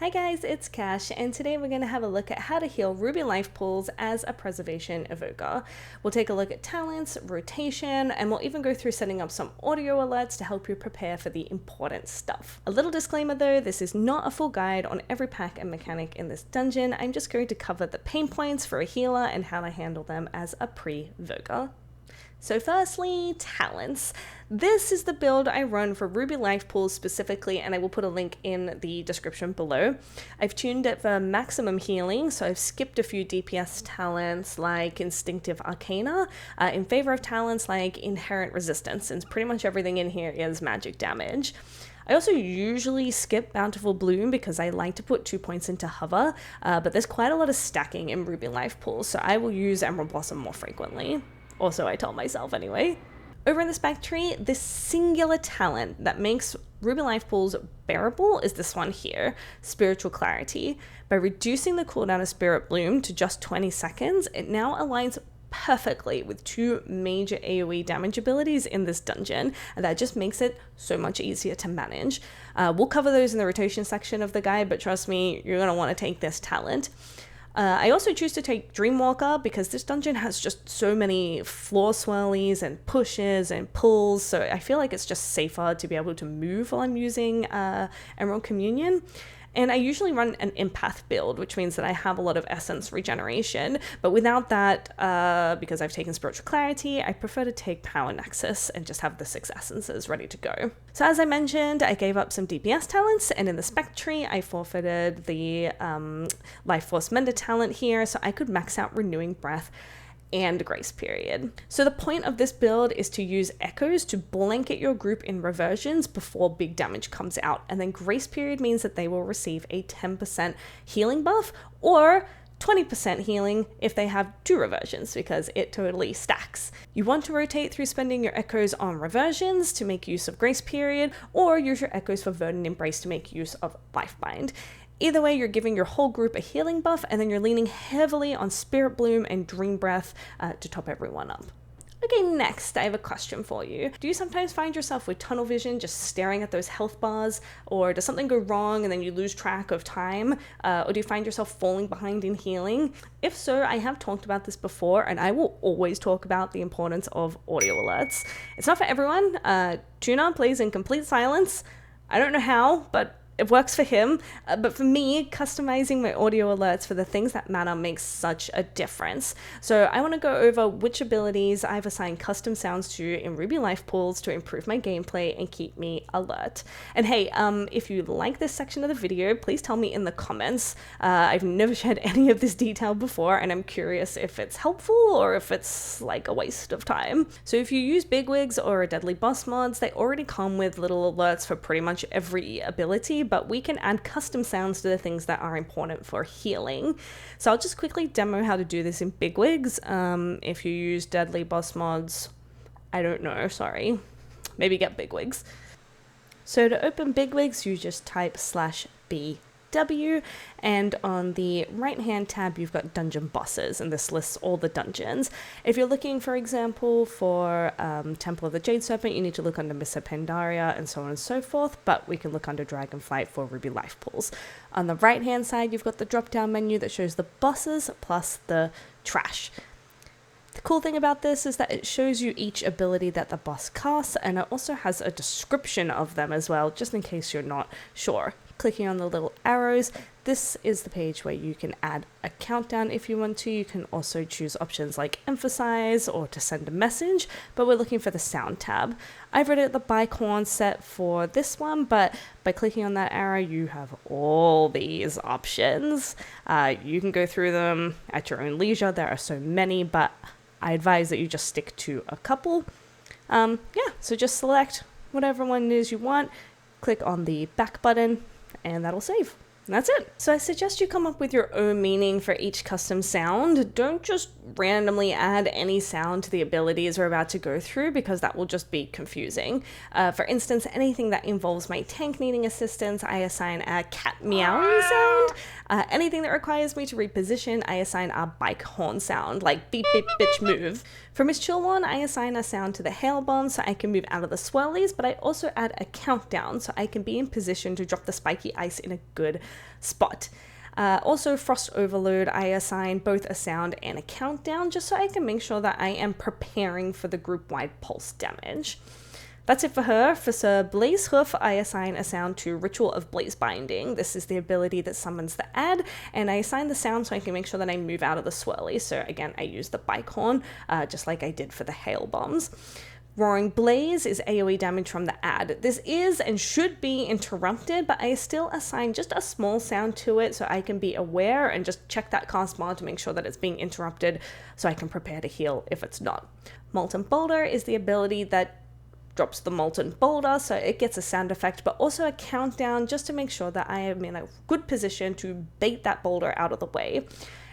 Hi guys, it's Cash, and today we're going to have a look at how to heal Ruby life pools as a Preservation Evoker. We'll take a look at talents, rotation, and we'll even go through setting up some audio alerts to help you prepare for the important stuff. A little disclaimer though, this is not a full guide on every pack and mechanic in this dungeon. I'm just going to cover the pain points for a healer and how to handle them as a pre-VOKER. So firstly, talents. This is the build I run for Ruby life pools specifically, and I will put a link in the description below. I've tuned it for maximum healing, so I've skipped a few DPS talents like Instinctive Arcana in favor of talents like Inherent Resistance, since pretty much everything in here is magic damage. I also usually skip Bountiful Bloom because I like to put 2 points into Hover, but there's quite a lot of stacking in Ruby life pools, so I will use Emerald Blossom more frequently. Also, I tell myself anyway. Over in the spec tree, this singular talent that makes Ruby life pools bearable is this one here, Spiritual Clarity. By reducing the cooldown of Spirit Bloom to just 20 seconds, it now aligns perfectly with two major AoE damage abilities in this dungeon, and that just makes it so much easier to manage. We'll cover those in the rotation section of the guide, but trust me, you're going to want to take this talent. I also choose to take Dreamwalker because this dungeon has just so many floor swirlies and pushes and pulls, so I feel like it's just safer to be able to move while I'm using Emerald Communion. And I usually run an empath build, which means that I have a lot of essence regeneration. But without that, because I've taken Spiritual Clarity, I prefer to take Power Nexus and just have the 6 essences ready to go. So as I mentioned, I gave up some DPS talents, and in the spec tree, I forfeited the Life Force Mender talent here, so I could max out Renewing Breath and Grace Period. So the point of this build is to use echoes to blanket your group in reversions before big damage comes out, and then Grace Period means that they will receive a 10% healing buff or 20% healing if they have 2 reversions, because it totally stacks. You want to rotate through spending your echoes on reversions to make use of Grace Period, or use your echoes for Verdant Embrace to make use of Lifebind. Either way, you're giving your whole group a healing buff, and then you're leaning heavily on Spirit Bloom and Dream Breath to top everyone up. Okay, next, I have a question for you. Do you sometimes find yourself with tunnel vision just staring at those health bars? Or does something go wrong and then you lose track of time? Or do you find yourself falling behind in healing? If so, I have talked about this before, and I will always talk about the importance of audio alerts. It's not for everyone. Tuna plays in complete silence. I don't know how, but it works for him, but for me, customizing my audio alerts for the things that matter makes such a difference. So I want to go over which abilities I've assigned custom sounds to in Ruby life pools to improve my gameplay and keep me alert. And hey, if you like this section of the video, please tell me in the comments. I've never shared any of this detail before, and I'm curious if it's helpful or if it's like a waste of time. So if you use Bigwigs or Deadly Boss mods, they already come with little alerts for pretty much every ability, but we can add custom sounds to the things that are important for healing. So I'll just quickly demo how to do this in Bigwigs. If you use Deadly Boss mods, I don't know, sorry. Maybe get Bigwigs. So to open Bigwigs, you just type /BW, and on the right hand tab you've got dungeon bosses, and this lists all the dungeons. If you're looking, for example, for Temple of the Jade Serpent, you need to look under Missa Pandaria and so on and so forth, but we can look under Dragonflight for Ruby life pools. On the right hand side you've got the drop down menu that shows the bosses plus the trash. The cool thing about this is that it shows you each ability that the boss casts, and it also has a description of them as well, just in case you're not sure. Clicking on the little arrows, this is the page where you can add a countdown if you want to. You can also choose options like emphasize or to send a message, but we're looking for the sound tab. I've read it the bike horn set for this one, but by clicking on that arrow, you have all these options. You can go through them at your own leisure. There are so many, but I advise that you just stick to a couple. So just select whatever one it is you want, click on the back button, and that'll save. And that's it. So I suggest you come up with your own meaning for each custom sound. Don't just randomly add any sound to the abilities we're about to go through, because that will just be confusing. For instance, anything that involves my tank needing assistance, I assign a cat meowing sound. Anything that requires me to reposition, I assign a bike horn sound, like beep beep bitch move. For Miss Chillwan, I assign a sound to the hail bomb so I can move out of the swirlies, but I also add a countdown so I can be in position to drop the spiky ice in a good spot. Also, Frost Overload, I assign both a sound and a countdown just so I can make sure that I am preparing for the group-wide pulse damage. That's it for her. For Sir Blaze Hoof, I assign a sound to Ritual of Blaze Binding. This is the ability that summons the ad, and I assign the sound so I can make sure that I move out of the swirly. So again, I use the bike horn, just like I did for the hail bombs. Roaring Blaze is AoE damage from the ad. This is and should be interrupted, but I still assign just a small sound to it so I can be aware and just check that cast bar to make sure that it's being interrupted so I can prepare to heal if it's not. Molten Boulder is the ability that drops the molten boulder, so it gets a sound effect, but also a countdown just to make sure that I am in a good position to bait that boulder out of the way.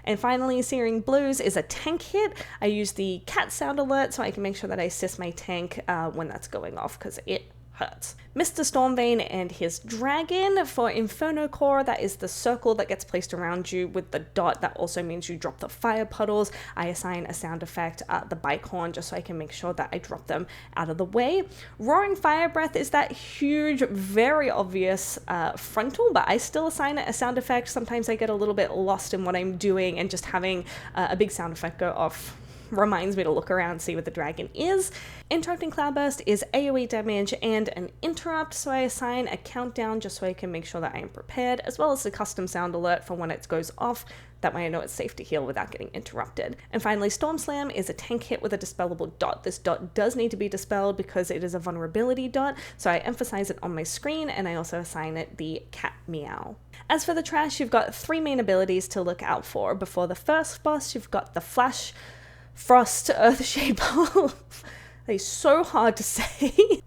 And finally, Searing Blows is a tank hit. I use the cat sound alert so I can make sure that I assist my tank when that's going off, because it hurts. Mr. Stormvane and his dragon. For Inferno Core, that is the circle that gets placed around you with the dot. That also means you drop the fire puddles. I assign a sound effect, the bike horn, just so I can make sure that I drop them out of the way. Roaring Fire Breath is that huge, very obvious frontal, but I still assign it a sound effect. Sometimes I get a little bit lost in what I'm doing, and just having a big sound effect go off reminds me to look around, see what the dragon is. Interrupting Cloudburst is AoE damage and an interrupt, so I assign a countdown just so I can make sure that I am prepared, as well as the custom sound alert for when it goes off. That way I know it's safe to heal without getting interrupted. And finally, Storm Slam is a tank hit with a dispellable dot. This dot does need to be dispelled because it is a vulnerability dot, so I emphasize it on my screen, and I also assign it the cat meow. As for the trash, you've got 3 main abilities to look out for. Before the first boss, you've got the Flash, Frost, Earthshaper. They're so hard to say.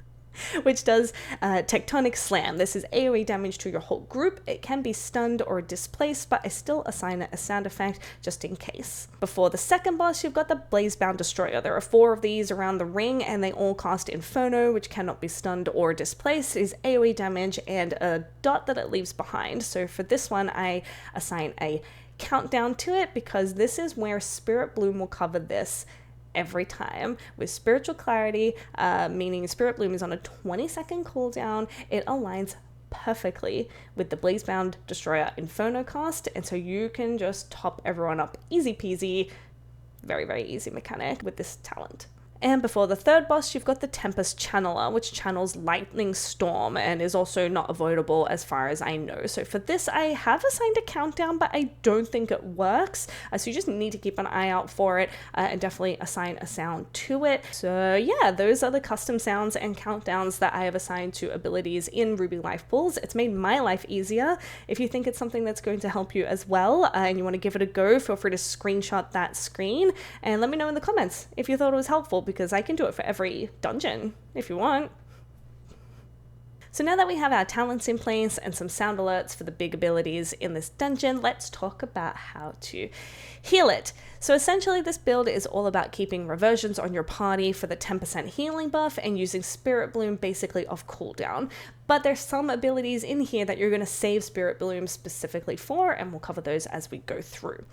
Which does Tectonic Slam. This is AoE damage to your whole group. It can be stunned or displaced, but I still assign it a sound effect just in case. Before the second boss, you've got the Blazebound Destroyer. There are 4 of these around the ring, and they all cast Inferno, which cannot be stunned or displaced. It is AoE damage and a dot that it leaves behind. So for this one, I assign a countdown to it, because this is where Spirit Bloom will cover this every time. With Spiritual Clarity, meaning Spirit Bloom is on a 20-second cooldown, it aligns perfectly with the Blazebound Destroyer Inferno cast, and so you can just top everyone up easy peasy. Very, very easy mechanic with this talent. And before the third boss, you've got the Tempest Channeler, which channels Lightning Storm and is also not avoidable as far as I know. So for this, I have assigned a countdown, but I don't think it works. So you just need to keep an eye out for it and definitely assign a sound to it. So yeah, those are the custom sounds and countdowns that I have assigned to abilities in Ruby Life Pools. It's made my life easier. If you think it's something that's going to help you as well and you want to give it a go, feel free to screenshot that screen and let me know in the comments if you thought it was helpful, because I can do it for every dungeon if you want. So now that we have our talents in place and some sound alerts for the big abilities in this dungeon, let's talk about how to heal it. So essentially this build is all about keeping reversions on your party for the 10% healing buff and using Spirit Bloom basically off cooldown. But there's some abilities in here that you're going to save Spirit Bloom specifically for, and we'll cover those as we go through.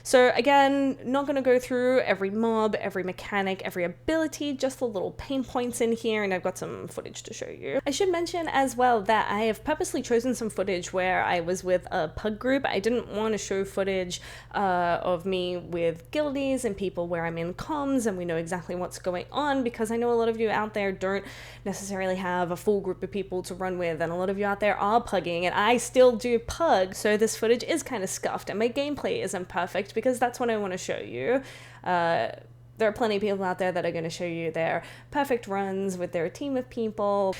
So again, not going to go through every mob, every mechanic, every ability, just the little pain points in here, and I've got some footage to show you. I should mention as well that I have purposely chosen some footage where I was with a pug group. I didn't want to show footage of me with guildies and people where I'm in comms and we know exactly what's going on, because I know a lot of you out there don't necessarily have a full group of people to run with, and a lot of you out there are pugging, and I still do pug, so this footage is kind of scuffed and my gameplay isn't perfect, because that's what I want to show you. There are plenty of people out there that are going to show you their perfect runs with their team of people.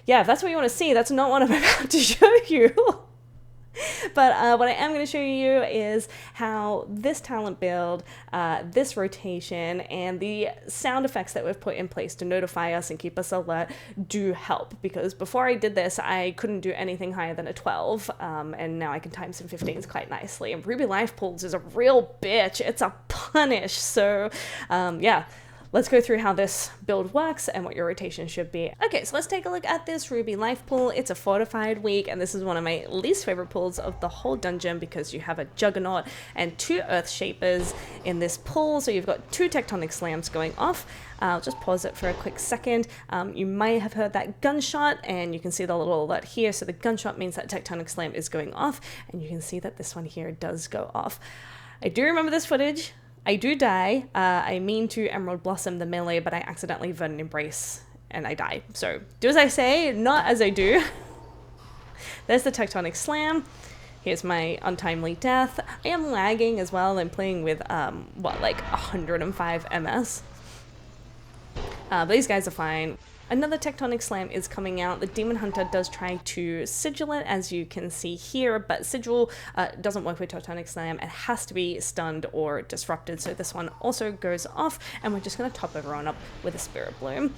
Yeah, if that's what you want to see, that's not what I'm about to show you. But what I am going to show you is how this talent build, this rotation, and the sound effects that we've put in place to notify us and keep us alert do help. Because before I did this, I couldn't do anything higher than a 12, and now I can time some 15s quite nicely. And Ruby Life Pools is a real bitch. It's a punish. So yeah, let's go through how this build works and what your rotation should be. Okay, so let's take a look at this Ruby life pool. It's a fortified week, and this is one of my least favorite pools of the whole dungeon because you have a Juggernaut and 2 Earth Shapers in this pool. So you've got 2 tectonic slams going off. I'll just pause it for a quick second. You may have heard that gunshot, and you can see the little alert here. So the gunshot means that tectonic slam is going off, and you can see that this one here does go off. I do remember this footage. I do die. I mean to Emerald Blossom the melee, but I accidentally Verdant Embrace and I die. So do as I say, not as I do. There's the tectonic slam. Here's my untimely death. I am lagging as well. I'm playing with, like 105 MS. But these guys are fine. Another tectonic slam is coming out. The Demon Hunter does try to sigil it, as you can see here, but sigil doesn't work with tectonic slam. It has to be stunned or disrupted, so this one also goes off, and we're just going to top everyone up with a Spirit Bloom.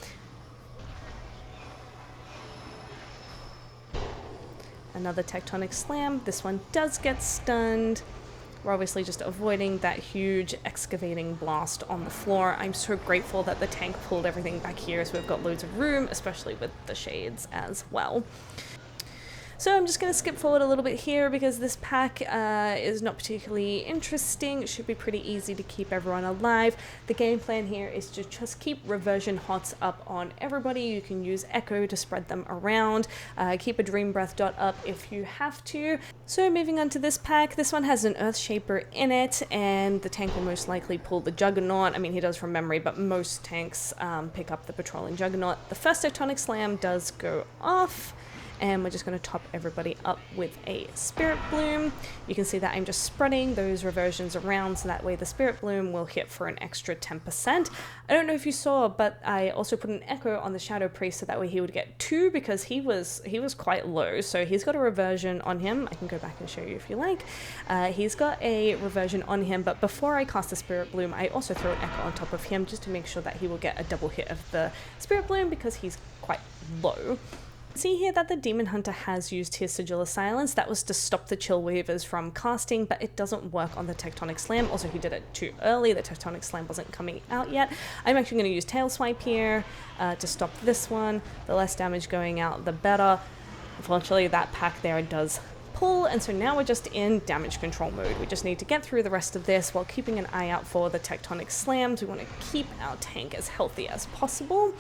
Another tectonic slam. This one does get stunned. We're obviously just avoiding that huge excavating blast on the floor. I'm so grateful that the tank pulled everything back here, so we've got loads of room, especially with the shades as well. So I'm just going to skip forward a little bit here because this pack is not particularly interesting. It should be pretty easy to keep everyone alive. The game plan here is to just keep reversion hots up on everybody. You can use Echo to spread them around. Keep a Dream Breath dot up if you have to. So moving on to this pack, this one has an Earth Shaper in it, and the tank will most likely pull the Juggernaut. I mean, he does from memory, but most tanks pick up the Patrolling Juggernaut. The first tectonic slam does go off, and we're just going to top everybody up with a Spirit Bloom. You can see that I'm just spreading those reversions around, so that way the Spirit Bloom will hit for an extra 10%. I don't know if you saw, but I also put an Echo on the Shadow Priest, so that way he would get 2, because he was quite low. So he's got a reversion on him. I can go back and show you if you like. He's got a reversion on him, but before I cast the Spirit Bloom, I also throw an Echo on top of him just to make sure that he will get a double hit of the Spirit Bloom, because he's quite low. See here that the Demon Hunter has used his Sigil of Silence. That was to stop the Chill Weavers from casting, but it doesn't work on the Tectonic Slam. Also, he did it too early. The Tectonic Slam wasn't coming out yet. I'm actually going to use Tail Swipe here to stop this one. The less damage going out, the better. Unfortunately, that pack there does pull, and so now we're just in damage control mode. We just need to get through the rest of this while keeping an eye out for the Tectonic Slams. We want to keep our tank as healthy as possible.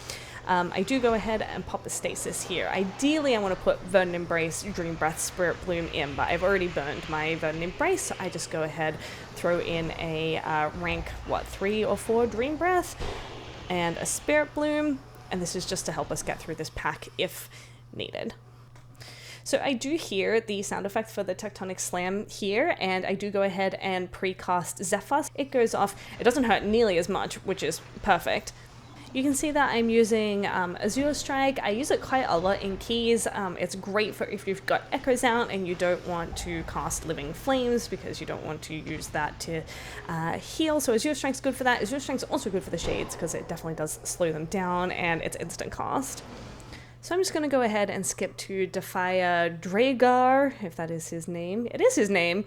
I do go ahead and pop a stasis here. Ideally, I want to put Verdant Embrace, Dream Breath, Spirit Bloom in, but I've already burned my Verdant Embrace, so I just go ahead, throw in a rank, 3 or 4 Dream Breath, and a Spirit Bloom, and this is just to help us get through this pack if needed. So I do hear the sound effect for the Tectonic Slam here, and I do go ahead and pre-cast Zephyr. It goes off. It doesn't hurt nearly as much, which is perfect. You can see that I'm using Azure Strike. I use it quite a lot in keys. It's great for if you've got echoes out and you don't want to cast Living Flames because you don't want to use that to heal. So Azure Strike's good for that. Azure Strike's also good for the shades because it definitely does slow them down, and it's instant cast. So I'm just going to go ahead and skip to Defier Dragar, if that is his name. It is his name,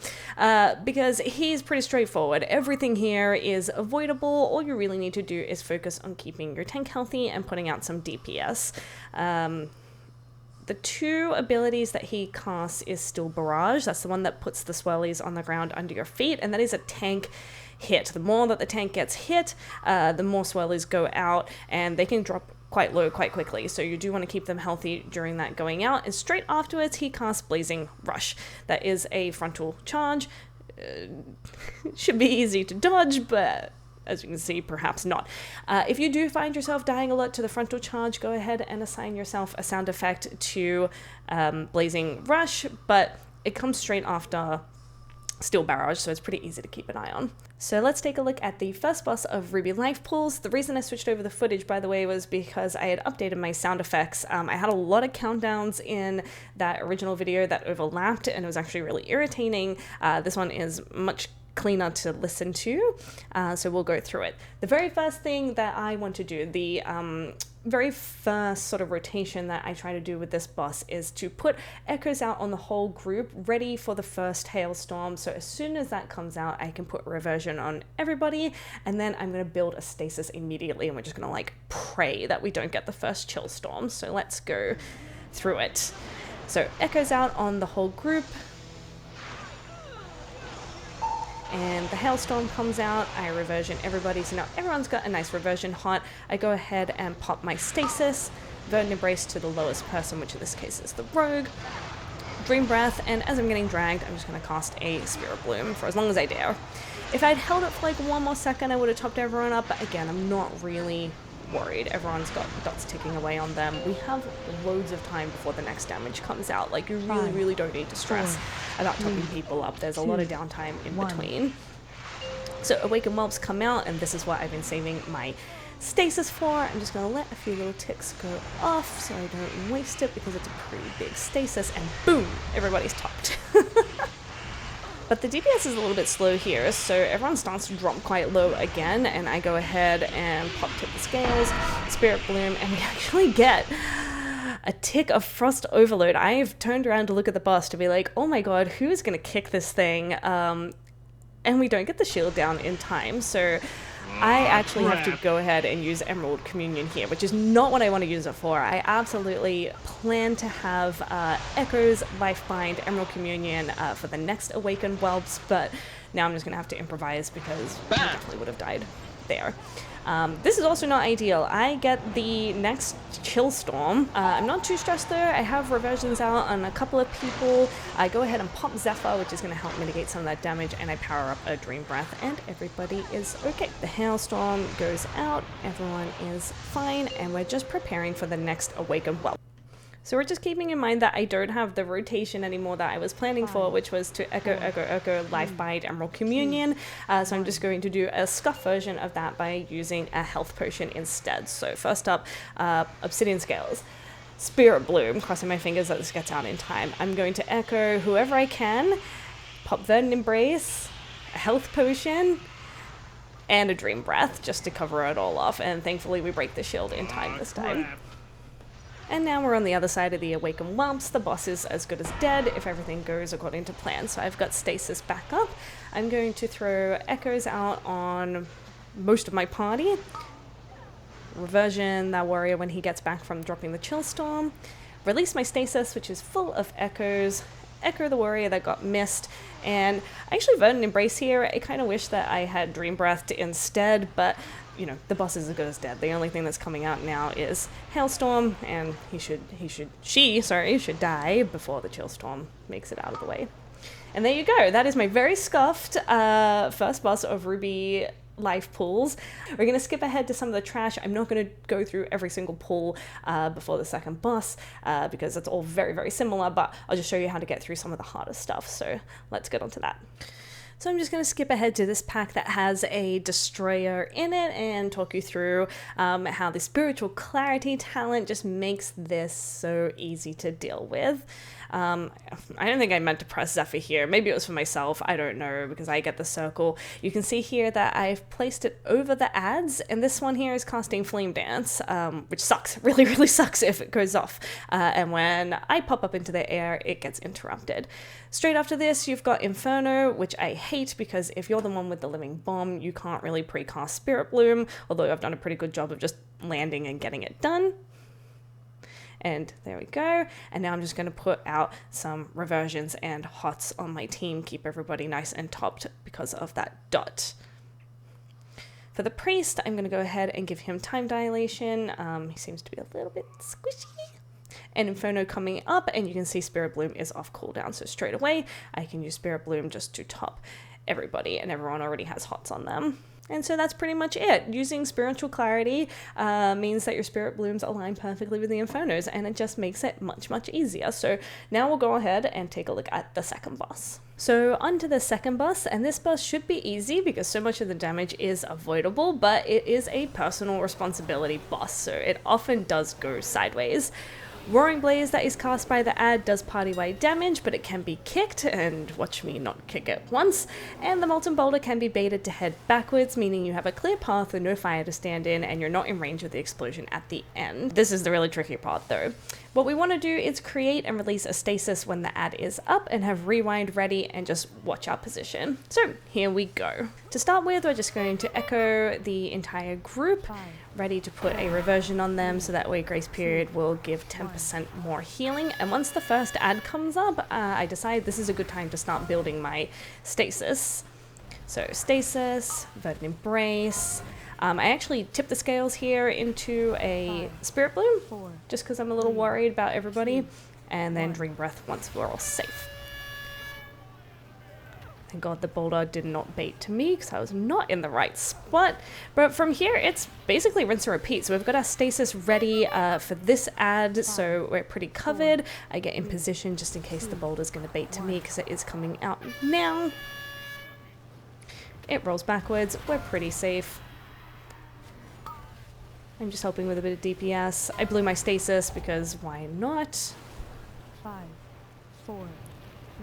because he's pretty straightforward. Everything here is avoidable. All you really need to do is focus on keeping your tank healthy and putting out some DPS. The 2 abilities that he casts is still Barrage. That's the one that puts the swirlies on the ground under your feet, and that is a tank hit. The more that the tank gets hit, the more swirlies go out, and they can drop quite low quite quickly, so you do want to keep them healthy during that going out. And straight afterwards he casts Blazing Rush. That is a frontal charge. Should be easy to dodge, but as you can see, perhaps not. If you do find yourself dying a lot to the frontal charge, go ahead and assign yourself a sound effect to Blazing Rush, but it comes straight after Steel Barrage, so it's pretty easy to keep an eye on. So let's take a look at the first boss of Ruby Life Pools. The reason I switched over the footage, by the way, was because I had updated my sound effects. I had a lot of countdowns in that original video that overlapped, and it was actually really irritating. This one is much cleaner to listen to, so we'll go through it. The very first thing that I want to do, the very first sort of rotation that I try to do with this boss is to put echoes out on the whole group ready for the first hailstorm. So as soon as that comes out, I can put reversion on everybody, and then I'm going to build a stasis immediately, and we're just going to like pray that we don't get the first chill storm. So let's go through it. So echoes out on the whole group, and the hailstorm comes out. I reversion everybody, so now everyone's got a nice reversion hot. I go ahead and pop my stasis, Verdant Embrace to the lowest person, which in this case is the rogue, Dream Breath, and as I'm getting dragged, I'm just going to cast a Spirit Bloom for as long as I dare. If I'd held it for like one more second, I would have topped everyone up, but again, I'm not really worried. Everyone's got dots ticking away on them. We have loads of time before the next damage comes out. Like, you really don't need to stress about topping people up. There's a lot of downtime in between. So Awakened Whelps come out, and this is what I've been saving my stasis for. I'm just going to let a few little ticks go off so I don't waste it, because it's a pretty big stasis, and boom, everybody's topped. But the DPS is a little bit slow here, so everyone starts to drop quite low again, and I go ahead and pop tip the scales, Spirit Bloom, and we actually get a tick of Frost Overload. I've turned around to look at the boss to be like, oh my god, who's gonna kick this thing? And we don't get the shield down in time, so I actually have to go ahead and use Emerald Communion here, which is not what I want to use it for. I absolutely plan to have Echoes, Lifebind, Emerald Communion for the next Awakened Whelps, but now I'm just going to have to improvise because I definitely would have died there. This is also not ideal. I get the next chill storm. I'm not too stressed there. I have reversions out on a couple of people. I go ahead and pop Zephyr, which is going to help mitigate some of that damage, and I power up a Dream Breath, and everybody is okay. The hailstorm goes out, everyone is fine, and we're just preparing for the next Awakened Whelp. So we're just keeping in mind that I don't have the rotation anymore that I was planning for, which was to Echo, Lifebind, Emerald Communion. So I'm just going to do a scuff version of that by using a health potion instead. So first up, Obsidian Scales. Spirit Bloom, crossing my fingers that this gets out in time. I'm going to Echo whoever I can, pop Verdant Embrace, a health potion, and a Dream Breath just to cover it all off. And thankfully we break the shield in time this time. And now we're on the other side of the Awakened Whelps. The boss is as good as dead if everything goes according to plan. So I've got stasis back up. I'm going to throw Echoes out on most of my party. Reversion that warrior when he gets back from dropping the chill storm. Release my stasis, which is full of Echoes. Echo the warrior that got missed. And I actually Verdant Embrace here. I kind of wish that I had Dream Breath instead, but you know, the boss is as good as dead. The only thing that's coming out now is Hailstorm, and she should die before the chill storm makes it out of the way. And there you go. That is my very scuffed first boss of Ruby life pools. We're going to skip ahead to some of the trash. I'm not going to go through every single pool before the second boss because it's all very, very similar, but I'll just show you how to get through some of the harder stuff. So let's get on to that. So I'm just going to skip ahead to this pack that has a Destroyer in it and talk you through how the Spiritual Clarity talent just makes this so easy to deal with. I don't think I meant to press Zephyr here. Maybe it was for myself. I don't know, because I get the circle. You can see here that I've placed it over the ads, and this one here is casting Flame Dance, which sucks. Really, really sucks if it goes off. And when I pop up into the air, it gets interrupted. Straight after this, you've got Inferno, which I hate because if you're the one with the Living Bomb, you can't really precast Spirit Bloom, although I've done a pretty good job of just landing and getting it done. And there we go. And now I'm just going to put out some reversions and hots on my team, keep everybody nice and topped because of that dot. For the priest, I'm going to go ahead and give him time dilation. He seems to be a little bit squishy. And Inferno coming up, and you can see Spirit Bloom is off cooldown. So straight away, I can use Spirit Bloom just to top everybody, and everyone already has hots on them. And so that's pretty much it. Using Spiritual Clarity means that your Spirit Blooms align perfectly with the Infernos, and it just makes it much, much easier. So now we'll go ahead and take a look at the second boss. So onto the second boss, and this boss should be easy because so much of the damage is avoidable, but it is a personal responsibility boss, so it often does go sideways. Roaring Blaze that is cast by the ad does party-wide damage, but it can be kicked, and watch me not kick it once. And the Molten Boulder can be baited to head backwards, meaning you have a clear path with no fire to stand in, and you're not in range of the explosion at the end. This is the really tricky part though. What we want to do is create and release a stasis when the ad is up and have rewind ready and just watch our position. So here we go. To start with, we're just going to echo the entire group, ready to put a reversion on them so that way grace period will give 10% more healing. And once the first ad comes up, I decide this is a good time to start building my stasis. So stasis, Verdant Embrace. I actually tip the scales here into a Spirit Bloom, just because I'm a little worried about everybody, and then Dream Breath once we're all safe. Thank God the boulder did not bait to me, because I was not in the right spot. But from here, it's basically rinse and repeat. So we've got our stasis ready for this ad, so we're pretty covered. I get in position just in case the boulder's going to bait to me, because it is coming out now. It rolls backwards. We're pretty safe. I'm just helping with a bit of DPS. I blew my stasis because why not? 5, 4,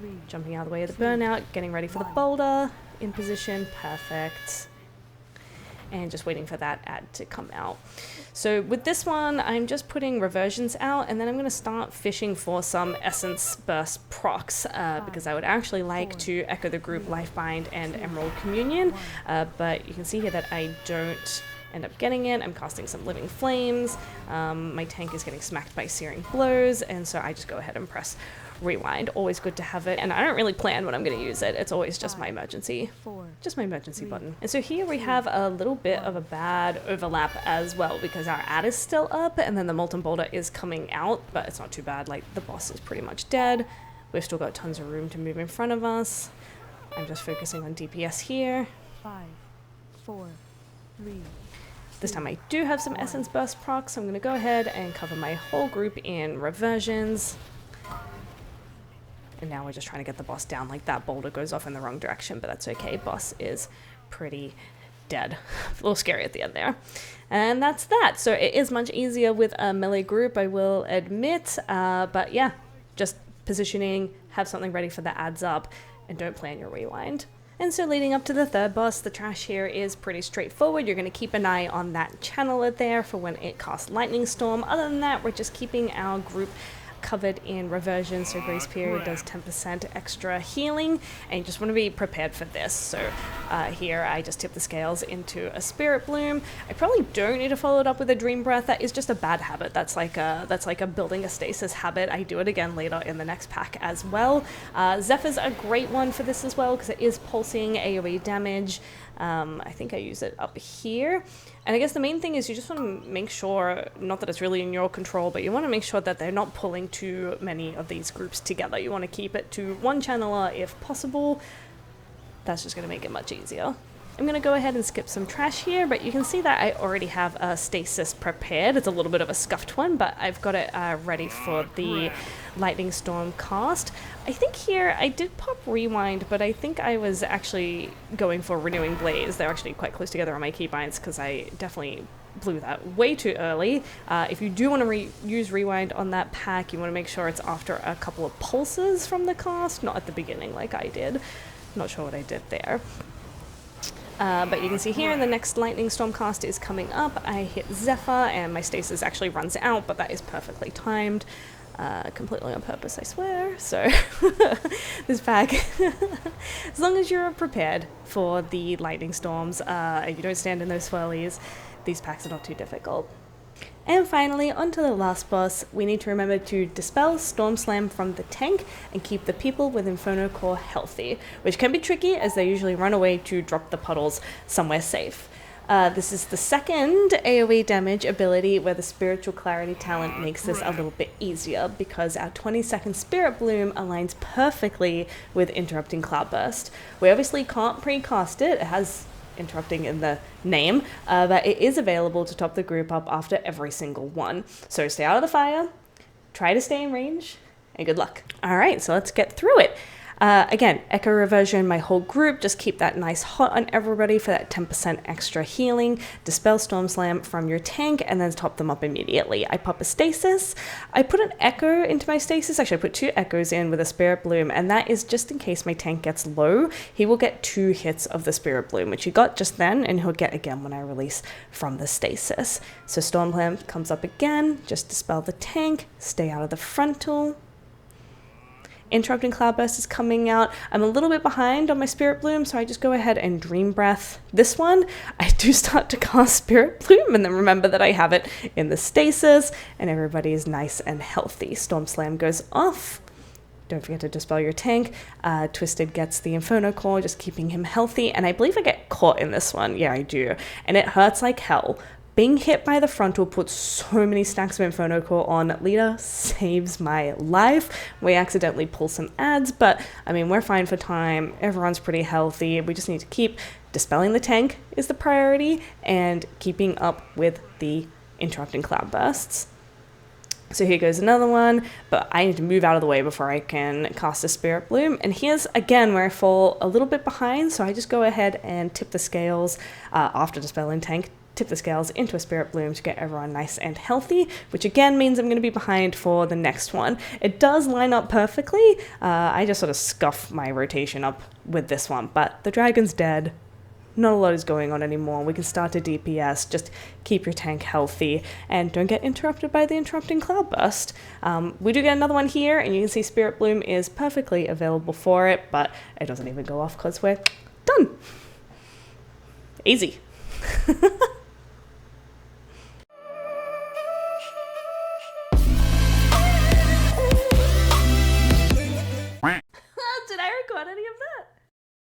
3. Jumping out of the way of the burnout, getting ready for the boulder. In position, perfect. And just waiting for that ad to come out. So with this one, I'm just putting reversions out, and then I'm going to start fishing for some Essence Burst procs, because I would actually like to echo the group Lifebind and Emerald Communion, but you can see here that I don't end up getting it. I'm casting some Living Flames. My tank is getting smacked by Searing Blows, and so I just go ahead and press rewind. Always good to have it, and I don't really plan when I'm going to use it. It's always just my emergency, button. And so here we have a little bit of a bad overlap as well, because our ad is still up, and then the Molten Boulder is coming out, but it's not too bad. Like, the boss is pretty much dead. We've still got tons of room to move in front of us. I'm just focusing on DPS here. 5, 4, 3. This time I do have some Essence Burst procs, so I'm going to go ahead and cover my whole group in reversions. And now we're just trying to get the boss down. Like, that boulder goes off in the wrong direction, but that's okay. Boss is pretty dead. A little scary at the end there. And that's that. So it is much easier with a melee group, I will admit. But yeah, just positioning, have something ready for the ads up, and don't plan your rewind. And so leading up to the third boss, the trash here is pretty straightforward. You're going to keep an eye on that channeler there for when it casts Lightning Storm. Other than that, we're just keeping our group covered in reversion, so grace period does 10% extra healing, and you just want to be prepared for this. So here I just tip the scales into a Spirit Bloom. I probably don't need to follow it up with a Dream Breath. That is just a bad habit. That's like a building a stasis habit. I do it again later in the next pack as well. Zephyr's a great one for this as well, because it is pulsing AoE damage. I think I use it up here. And I guess the main thing is you just want to make sure, not that it's really in your control, but you want to make sure that they're not pulling too many of these groups together. You want to keep it to one channeler if possible. That's just going to make it much easier. I'm going to go ahead and skip some trash here, but you can see that I already have a stasis prepared. It's a little bit of a scuffed one, but I've got it ready for the Lightning Storm cast. I think here I did pop rewind, but I think I was actually going for Renewing Blaze. They're actually quite close together on my keybinds, because I definitely blew that way too early. If you do want to use rewind on that pack, you want to make sure it's after a couple of pulses from the cast, not at the beginning like I did. Not sure what I did there. But you can see here the next Lightning Storm cast is coming up. I hit Zephyr and my stasis actually runs out, but that is perfectly timed. Completely on purpose, I swear. So this pack, as long as you're prepared for the Lightning Storms, and you don't stand in those swirlies, these packs are not too difficult. And finally, onto the last boss, we need to remember to dispel Storm Slam from the tank and keep the people with Inferno Core healthy, which can be tricky as they usually run away to drop the puddles somewhere safe. This is the second AoE damage ability where the Spiritual Clarity talent makes this a little bit easier, because our 20-second Spirit Bloom aligns perfectly with Interrupting Cloudburst. We obviously can't precast it, it has interrupting in the name, but it is available to top the group up after every single one. So stay out of the fire, try to stay in range, and good luck. Alright, so let's get through it. Again, echo reversion, my whole group, just keep that nice hot on everybody for that 10% extra healing. Dispel Storm Slam from your tank and then top them up immediately. I pop a stasis. I put an echo into my stasis. Actually, I put 2 echoes in with a Spirit Bloom, and that is just in case my tank gets low. He will get 2 hits of the Spirit Bloom, which he got just then, and he'll get again when I release from the stasis. So Storm Slam comes up again, just dispel the tank, stay out of the frontal. Interrupting Cloudburst is coming out. I'm a little bit behind on my Spirit Bloom, so I just go ahead and Dream Breath. This one, I do start to cast Spirit Bloom, and then remember that I have it in the stasis, and everybody is nice and healthy. Storm Slam goes off. Don't forget to dispel your tank. Twisted gets the Inferno Core, just keeping him healthy, and I believe I get caught in this one. Yeah, I do. And it hurts like hell. Being hit by the frontal puts so many stacks of Inferno Core on. Lita saves my life. We accidentally pull some ads, but I mean, we're fine for time. Everyone's pretty healthy. We just need to keep dispelling the tank is the priority and keeping up with the interrupting cloudbursts. So here goes another one, but I need to move out of the way before I can cast a Spirit Bloom. And here's again where I fall a little bit behind, so I just go ahead and tip the scales after dispelling tank. Tip the scales into a Spirit Bloom to get everyone nice and healthy, which again means I'm going to be behind for the next one. It does line up perfectly. I just sort of scuff my rotation up with this one, but the dragon's dead. Not a lot is going on anymore. We can start to DPS. Just keep your tank healthy and don't get interrupted by the interrupting cloudburst. We do get another one here, and you can see Spirit Bloom is perfectly available for it, but it doesn't even go off because we're done. Easy.